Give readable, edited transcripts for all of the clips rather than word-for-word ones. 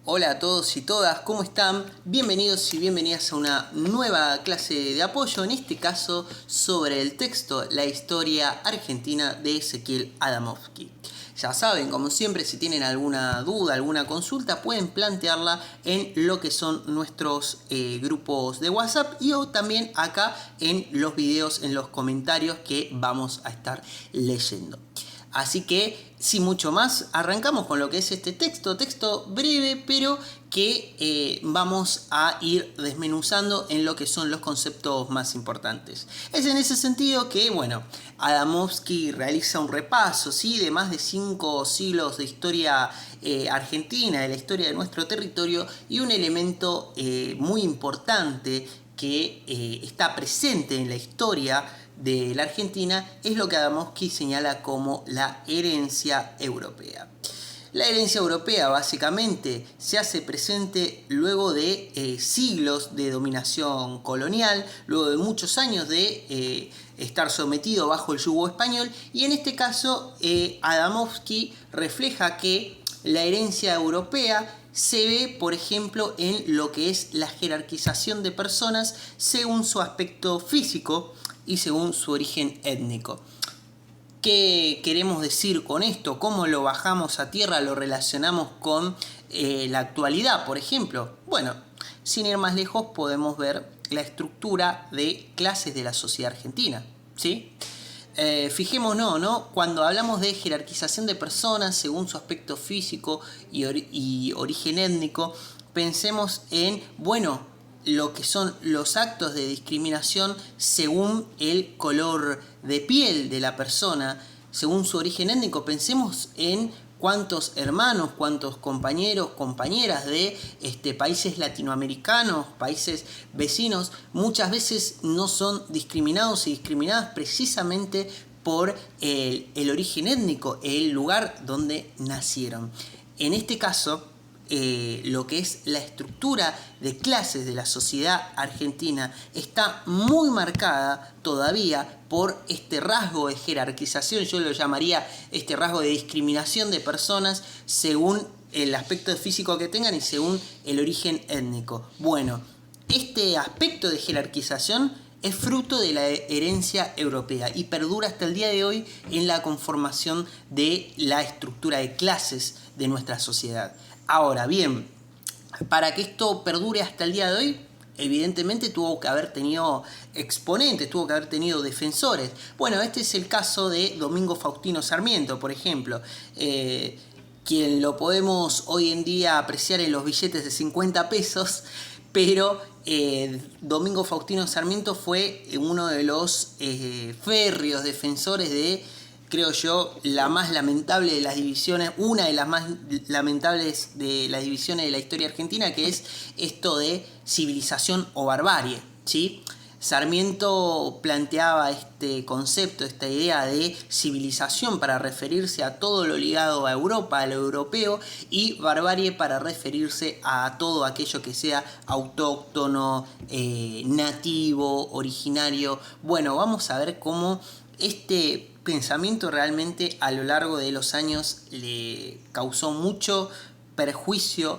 Hola a todos y todas, ¿cómo están? Bienvenidos y bienvenidas a una nueva clase de apoyo, en este caso sobre el texto La historia argentina de Ezequiel Adamowski. Ya saben, como siempre, si tienen alguna duda, alguna consulta, pueden plantearla en lo que son nuestros grupos de WhatsApp y o también acá en los videos, en los comentarios que vamos a estar leyendo. Así que, sin mucho más, arrancamos con lo que es este texto breve, pero que vamos a ir desmenuzando en lo que son los conceptos más importantes. Es en ese sentido que, bueno, Adamowski realiza un repaso, ¿sí?, de más de 5 siglos de historia argentina, de la historia de nuestro territorio, y un elemento muy importante que está presente en la historia de la Argentina es lo que Adamowski señala como la herencia europea. La herencia europea básicamente se hace presente luego de siglos de dominación colonial, luego de muchos años de estar sometido bajo el yugo español, y en este caso Adamowski refleja que la herencia europea se ve, por ejemplo, en lo que es la jerarquización de personas según su aspecto físico y según su origen étnico. ¿Qué queremos decir con esto? ¿Cómo lo bajamos a tierra, lo relacionamos con la actualidad, por ejemplo? Bueno, sin ir más lejos, podemos ver la estructura de clases de la sociedad argentina, ¿sí? Fijémonos, ¿no? Cuando hablamos de jerarquización de personas según su aspecto físico y origen étnico, pensemos en, bueno, lo que son los actos de discriminación según el color de piel de la persona, según su origen étnico. Pensemos en cuántos hermanos, cuántos compañeros, compañeras de países latinoamericanos, países vecinos, muchas veces no son discriminados y discriminadas precisamente por el origen étnico, el lugar donde nacieron. En este caso, lo que es la estructura de clases de la sociedad argentina está muy marcada todavía por este rasgo de jerarquización, yo lo llamaría este rasgo de discriminación de personas según el aspecto físico que tengan y según el origen étnico. Bueno, este aspecto de jerarquización es fruto de la herencia europea y perdura hasta el día de hoy en la conformación de la estructura de clases de nuestra sociedad. Ahora bien, para que esto perdure hasta el día de hoy, evidentemente tuvo que haber tenido exponentes, tuvo que haber tenido defensores. Bueno, este es el caso de Domingo Faustino Sarmiento, por ejemplo, quien lo podemos hoy en día apreciar en los billetes de 50 pesos, pero Domingo Faustino Sarmiento fue uno de los férreos defensores de, creo yo, la más lamentable de las divisiones, una de las más lamentables de las divisiones de la historia argentina, que es esto de civilización o barbarie, ¿sí? Sarmiento planteaba este concepto, esta idea de civilización para referirse a todo lo ligado a Europa, a lo europeo, y barbarie para referirse a todo aquello que sea autóctono, nativo, originario. Bueno, vamos a ver cómo este pensamiento realmente a lo largo de los años le causó mucho perjuicio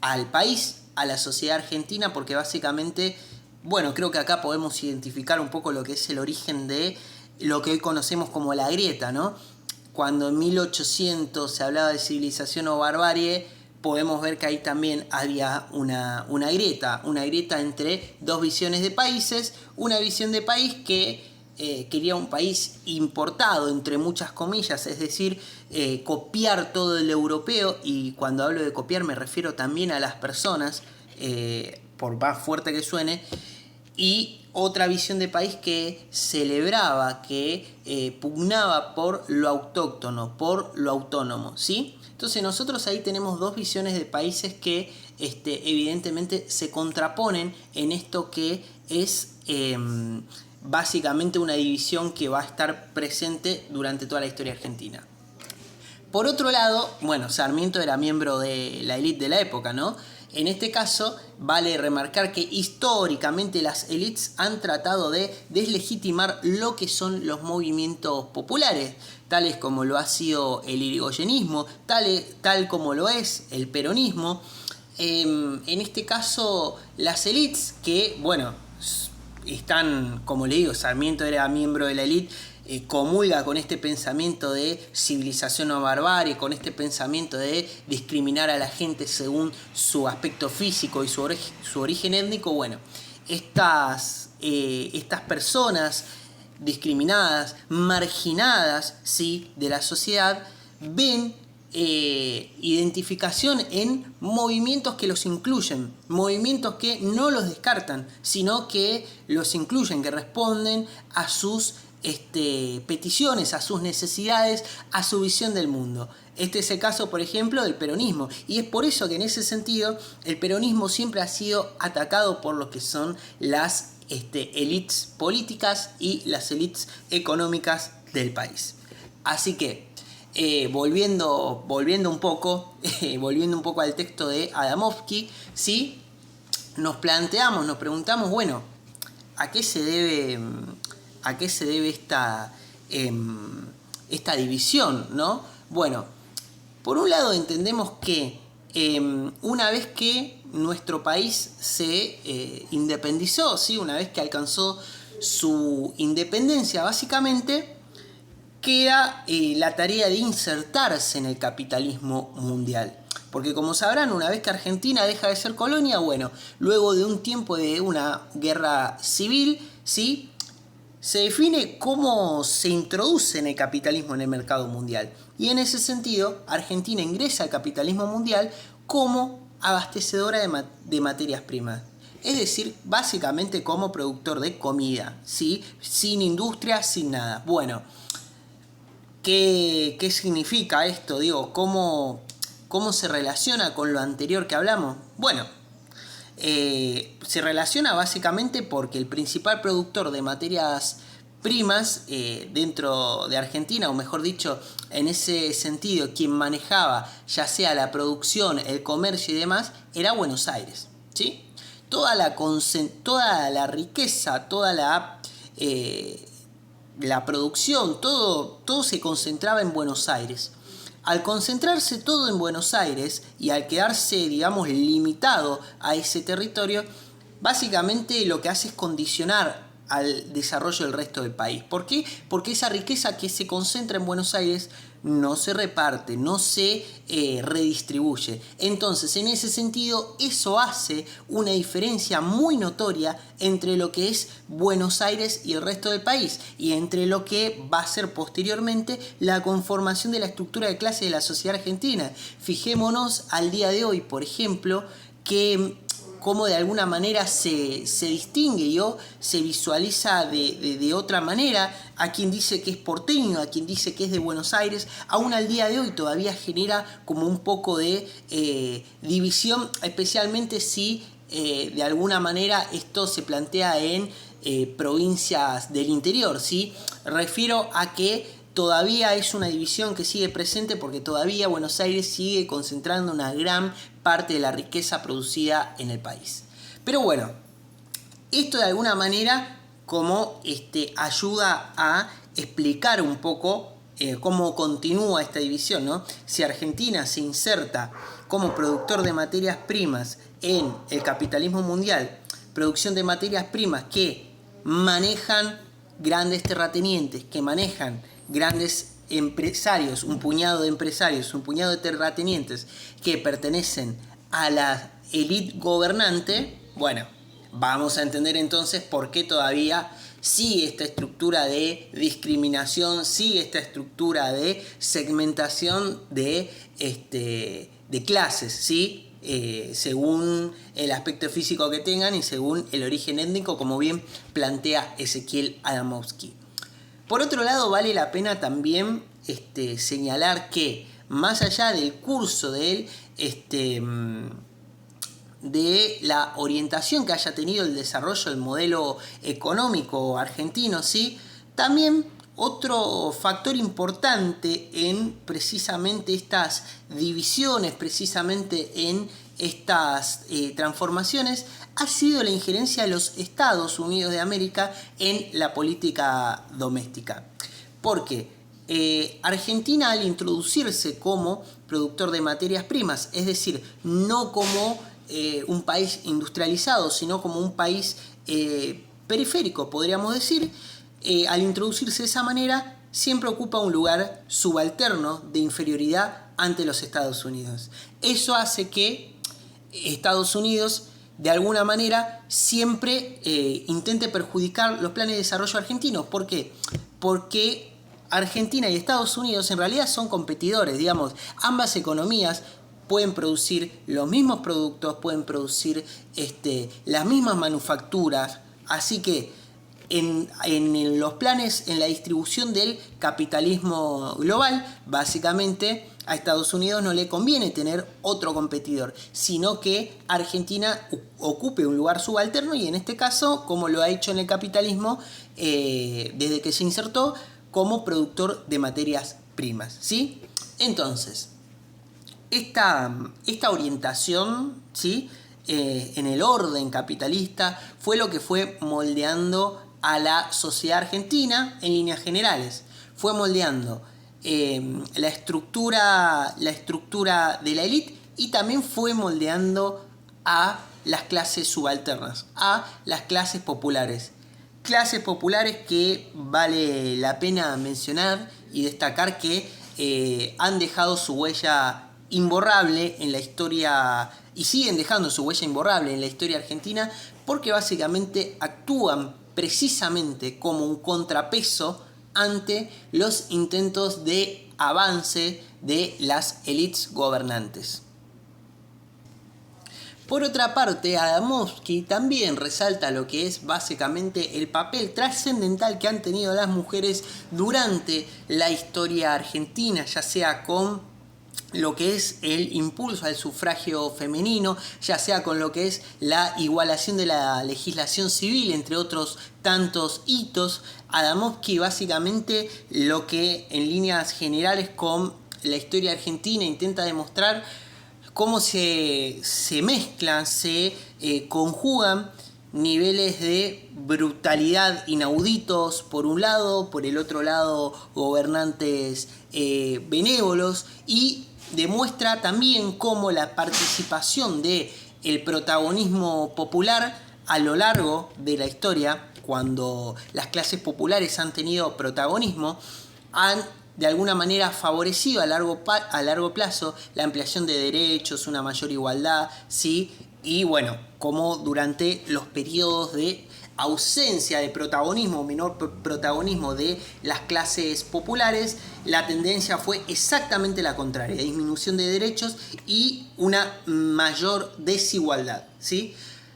al país, a la sociedad argentina, porque básicamente, bueno, creo que acá podemos identificar un poco lo que es el origen de lo que hoy conocemos como la grieta, ¿no? Cuando en 1800 se hablaba de civilización o barbarie, podemos ver que ahí también había una grieta entre dos visiones de países, una visión de país que quería un país importado, entre muchas comillas, es decir, copiar todo el europeo, y cuando hablo de copiar me refiero también a las personas, por más fuerte que suene, y otra visión de país que celebraba, que pugnaba por lo autóctono, por lo autónomo, ¿sí? Entonces nosotros ahí tenemos dos visiones de países que evidentemente se contraponen en esto que es básicamente una división que va a estar presente durante toda la historia argentina. Por otro lado, bueno, Sarmiento era miembro de la élite de la época, ¿no? En este caso, vale remarcar que históricamente las élites han tratado de deslegitimar lo que son los movimientos populares, tales como lo ha sido el irigoyenismo, tal como lo es el peronismo. En este caso, las élites que, bueno, están, como le digo, Sarmiento era miembro de la élite, comulga con este pensamiento de civilización o barbarie, con este pensamiento de discriminar a la gente según su aspecto físico y su origen étnico. Bueno, estas personas discriminadas, marginadas, ¿sí?, de la sociedad, ven identificación en movimientos que los incluyen, movimientos que no los descartan, sino que los incluyen, que responden a sus peticiones, a sus necesidades, a su visión del mundo. Este es el caso, por ejemplo, del peronismo, y es por eso que en ese sentido el peronismo siempre ha sido atacado por lo que son las élites políticas y las élites económicas del país. Así que volviendo un poco al texto de Adamovsky, ¿sí?, nos preguntamos, bueno, ¿a qué se debe esta división, ¿no? Bueno, por un lado entendemos que una vez que nuestro país se independizó, ¿sí?, una vez que alcanzó su independencia, básicamente queda la tarea de insertarse en el capitalismo mundial. Porque como sabrán, una vez que Argentina deja de ser colonia, bueno, luego de un tiempo de una guerra civil, ¿sí?, se define cómo se introduce en el capitalismo en el mercado mundial. Y en ese sentido, Argentina ingresa al capitalismo mundial como abastecedora de materias primas. Es decir, básicamente como productor de comida, ¿sí?, sin industria, sin nada. Bueno, ¿qué significa esto? Digo, ¿cómo se relaciona con lo anterior que hablamos? Bueno, se relaciona básicamente porque el principal productor de materias primas dentro de Argentina, o mejor dicho, en ese sentido, quien manejaba ya sea la producción, el comercio y demás, era Buenos Aires, ¿sí? Toda la riqueza, toda la producción, todo se concentraba en Buenos Aires. Al concentrarse todo en Buenos Aires y al quedarse, digamos, limitado a ese territorio, básicamente lo que hace es condicionar al desarrollo del resto del país. ¿Por qué? Porque esa riqueza que se concentra en Buenos Aires no se reparte, no se redistribuye. Entonces, en ese sentido, eso hace una diferencia muy notoria entre lo que es Buenos Aires y el resto del país, y entre lo que va a ser posteriormente la conformación de la estructura de clase de la sociedad argentina. Fijémonos al día de hoy, por ejemplo, que cómo de alguna manera se distingue o se visualiza de otra manera a quien dice que es porteño, a quien dice que es de Buenos Aires. Aún al día de hoy todavía genera como un poco de división, especialmente si de alguna manera esto se plantea en provincias del interior, ¿sí? Refiero a que todavía es una división que sigue presente porque todavía Buenos Aires sigue concentrando una gran parte de la riqueza producida en el país. Pero bueno, esto de alguna manera como ayuda a explicar un poco cómo continúa esta división, ¿no? Si Argentina se inserta como productor de materias primas en el capitalismo mundial, producción de materias primas que manejan grandes terratenientes, que manejan grandes empresarios, un puñado de empresarios, un puñado de terratenientes que pertenecen a la élite gobernante, bueno, vamos a entender entonces por qué todavía sigue esta estructura de discriminación, sigue esta estructura de segmentación de clases, ¿sí? Según el aspecto físico que tengan y según el origen étnico, como bien plantea Ezequiel Adamovsky. Por otro lado, vale la pena también señalar que más allá del curso de la orientación que haya tenido el desarrollo del modelo económico argentino, ¿sí?, también otro factor importante en precisamente estas divisiones, precisamente en estas transformaciones, ha sido la injerencia de los Estados Unidos de América en la política doméstica. Porque Argentina, al introducirse como productor de materias primas, es decir, no como un país industrializado, sino como un país periférico, podríamos decir, al introducirse de esa manera, siempre ocupa un lugar subalterno de inferioridad ante los Estados Unidos. Eso hace que Estados Unidos, de alguna manera, siempre intente perjudicar los planes de desarrollo argentinos. ¿Por qué? Porque Argentina y Estados Unidos en realidad son competidores, digamos, ambas economías pueden producir los mismos productos, pueden producir las mismas manufacturas, así que en los planes, en la distribución del capitalismo global, básicamente a Estados Unidos no le conviene tener otro competidor, sino que Argentina ocupe un lugar subalterno y en este caso, como lo ha hecho en el capitalismo desde que se insertó, como productor de materias primas, ¿sí? Entonces, esta orientación, ¿sí? En el orden capitalista fue lo que fue moldeando a la sociedad argentina en líneas generales. Fue moldeando la estructura de la élite y también fue moldeando a las clases subalternas, a las clases populares. Clases populares que vale la pena mencionar y destacar que han dejado su huella imborrable en la historia y siguen dejando su huella imborrable en la historia argentina porque básicamente actúan precisamente como un contrapeso ante los intentos de avance de las élites gobernantes. Por otra parte, Adamowski también resalta lo que es básicamente el papel trascendental que han tenido las mujeres durante la historia argentina, ya sea con lo que es el impulso al sufragio femenino, ya sea con lo que es la igualación de la legislación civil, entre otros tantos hitos. Adamowski básicamente lo que en líneas generales con la historia argentina intenta demostrar cómo se mezclan, se conjugan niveles de brutalidad inauditos por un lado, por el otro lado gobernantes benévolos, y demuestra también cómo la participación del protagonismo popular a lo largo de la historia, cuando las clases populares han tenido protagonismo, han de alguna manera favorecido a largo plazo la ampliación de derechos, una mayor igualdad, ¿sí? Y bueno, como durante los periodos de ausencia de protagonismo, menor protagonismo de las clases populares, la tendencia fue exactamente la contraria, disminución de derechos y una mayor desigualdad, ¿sí?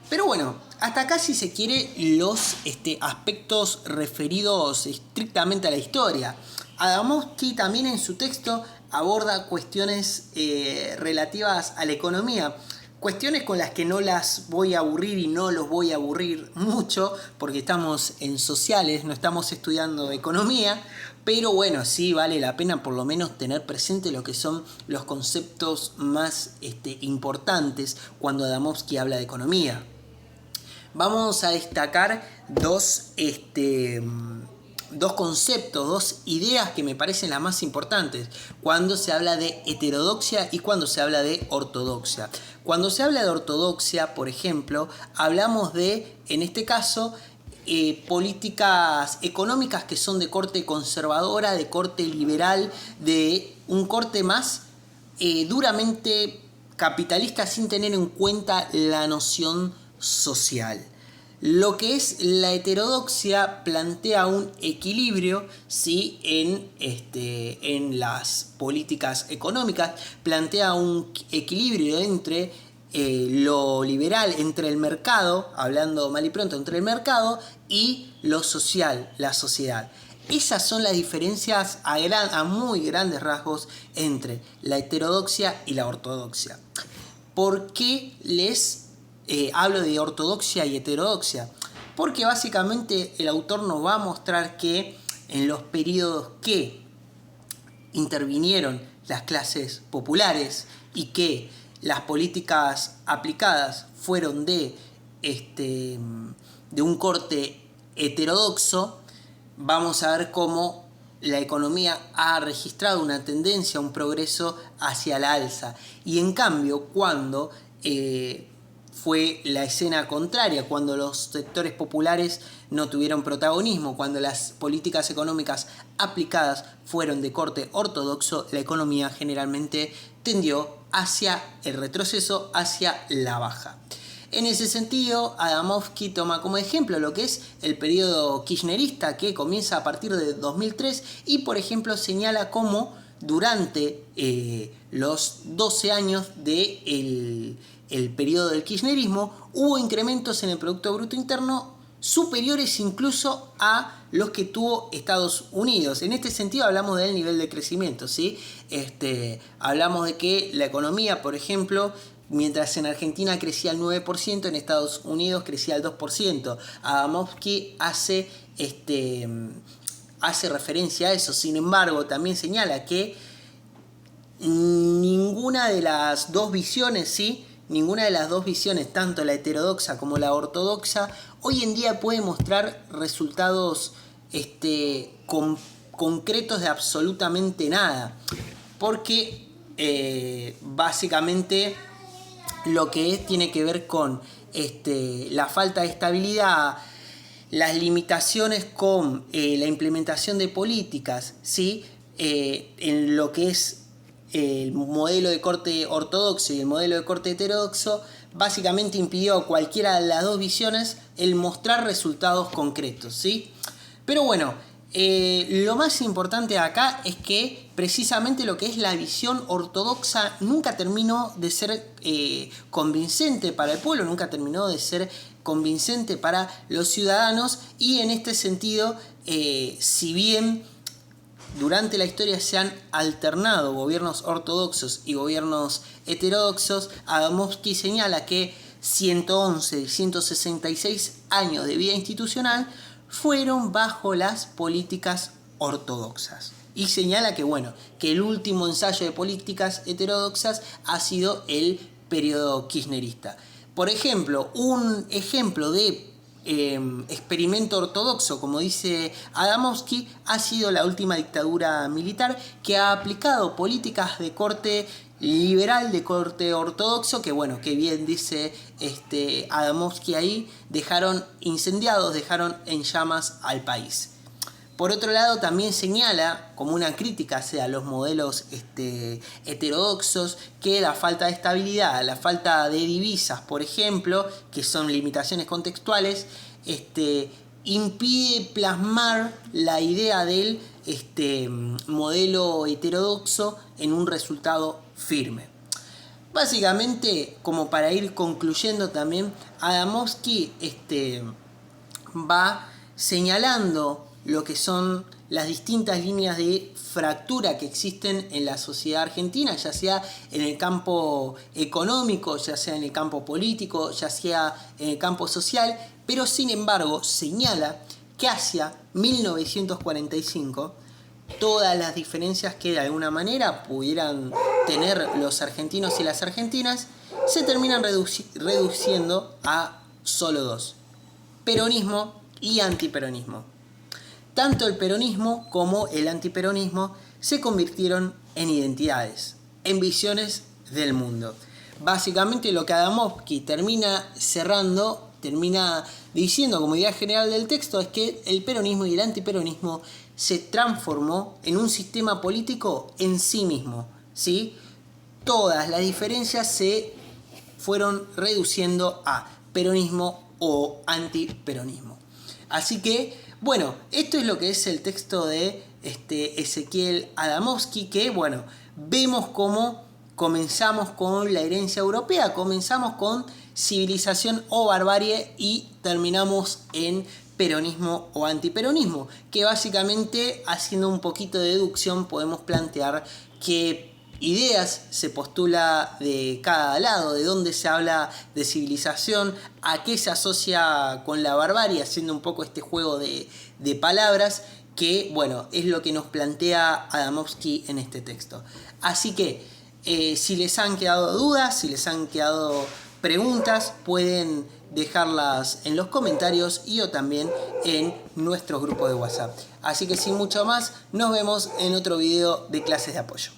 Pero bueno, hasta acá, si se quiere, los aspectos referidos estrictamente a la historia. Adamowski también en su texto aborda cuestiones relativas a la economía. Cuestiones con las que no las voy a aburrir y no los voy a aburrir mucho porque estamos en sociales, no estamos estudiando economía, pero bueno, sí vale la pena por lo menos tener presente lo que son los conceptos más importantes cuando Adamowski habla de economía. Vamos a destacar dos conceptos, dos ideas que me parecen las más importantes cuando se habla de heterodoxia y cuando se habla de ortodoxia. Cuando se habla de ortodoxia, por ejemplo, hablamos de, en este caso, políticas económicas que son de corte conservadora, de corte liberal, de un corte más duramente capitalista sin tener en cuenta la noción social. Lo que es la heterodoxia plantea un equilibrio, ¿sí? en las políticas económicas, plantea un equilibrio entre lo liberal, entre el mercado, hablando mal y pronto, entre el mercado y lo social, la sociedad. Esas son las diferencias a muy grandes rasgos entre la heterodoxia y la ortodoxia. ¿Por qué les hablo de ortodoxia y heterodoxia? Porque básicamente el autor nos va a mostrar que en los periodos que intervinieron las clases populares y que las políticas aplicadas fueron de un corte heterodoxo, vamos a ver cómo la economía ha registrado una tendencia, un progreso hacia la alza. Y en cambio, cuando fue la escena contraria, cuando los sectores populares no tuvieron protagonismo, cuando las políticas económicas aplicadas fueron de corte ortodoxo, la economía generalmente tendió hacia el retroceso, hacia la baja. En ese sentido, Adamowski toma como ejemplo lo que es el periodo kirchnerista, que comienza a partir de 2003 y, por ejemplo, señala cómo durante los 12 años del periodo del kirchnerismo hubo incrementos en el Producto Bruto Interno superiores incluso a los que tuvo Estados Unidos. En este sentido hablamos del nivel de crecimiento, ¿sí? Hablamos de que la economía, por ejemplo, mientras en Argentina crecía el 9%, en Estados Unidos crecía el 2%. Adamowski hace referencia a eso. Sin embargo, también señala que ninguna de las dos visiones, ¿sí? Ninguna de las dos visiones, tanto la heterodoxa como la ortodoxa, hoy en día puede mostrar resultados concretos de absolutamente nada. Porque básicamente lo que tiene que ver con la falta de estabilidad, las limitaciones con la implementación de políticas, ¿sí? En lo que es el modelo de corte ortodoxo y el modelo de corte heterodoxo, básicamente impidió a cualquiera de las dos visiones el mostrar resultados concretos, ¿sí? Pero bueno, lo más importante acá es que precisamente lo que es la visión ortodoxa nunca terminó de ser convincente para el pueblo, nunca terminó de ser convincente para los ciudadanos, y en este sentido, si bien durante la historia se han alternado gobiernos ortodoxos y gobiernos heterodoxos, Adamowski señala que 111 y 166 años de vida institucional fueron bajo las políticas ortodoxas. Y señala que, que el último ensayo de políticas heterodoxas ha sido el periodo kirchnerista. Por ejemplo, un ejemplo de experimento ortodoxo, como dice Adamowski, ha sido la última dictadura militar, que ha aplicado políticas de corte liberal, de corte ortodoxo, que bien dice Adamowski ahí, dejaron incendiados, dejaron en llamas al país. Por otro lado, también señala, como una crítica hacia los modelos heterodoxos, que la falta de estabilidad, la falta de divisas, por ejemplo, que son limitaciones contextuales, impide plasmar la idea del modelo heterodoxo en un resultado firme. Básicamente, como para ir concluyendo también, Adamowski va señalando lo que son las distintas líneas de fractura que existen en la sociedad argentina, ya sea en el campo económico, ya sea en el campo político, ya sea en el campo social, pero sin embargo señala que hacia 1945 todas las diferencias que de alguna manera pudieran tener los argentinos y las argentinas se terminan reduciendo a solo dos: peronismo y antiperonismo. Tanto el peronismo como el antiperonismo se convirtieron en identidades, en visiones del mundo. Básicamente lo que Adamowski termina diciendo como idea general del texto es que el peronismo y el antiperonismo se transformó en un sistema político en sí mismo, ¿sí? Todas las diferencias se fueron reduciendo a peronismo o antiperonismo. Así que, esto es lo que es el texto de Ezequiel Adamowski, que, vemos cómo comenzamos con la herencia europea, comenzamos con civilización o barbarie y terminamos en peronismo o antiperonismo, que básicamente, haciendo un poquito de deducción, podemos plantear qué ideas se postula de cada lado, de dónde se habla de civilización, a qué se asocia con la barbarie, haciendo un poco este juego de palabras que, es lo que nos plantea Adamowski en este texto. Así que, si les han quedado dudas, si les han quedado preguntas pueden dejarlas en los comentarios y o también en nuestro grupo de WhatsApp. Así que sin mucho más, nos vemos en otro video de clases de apoyo.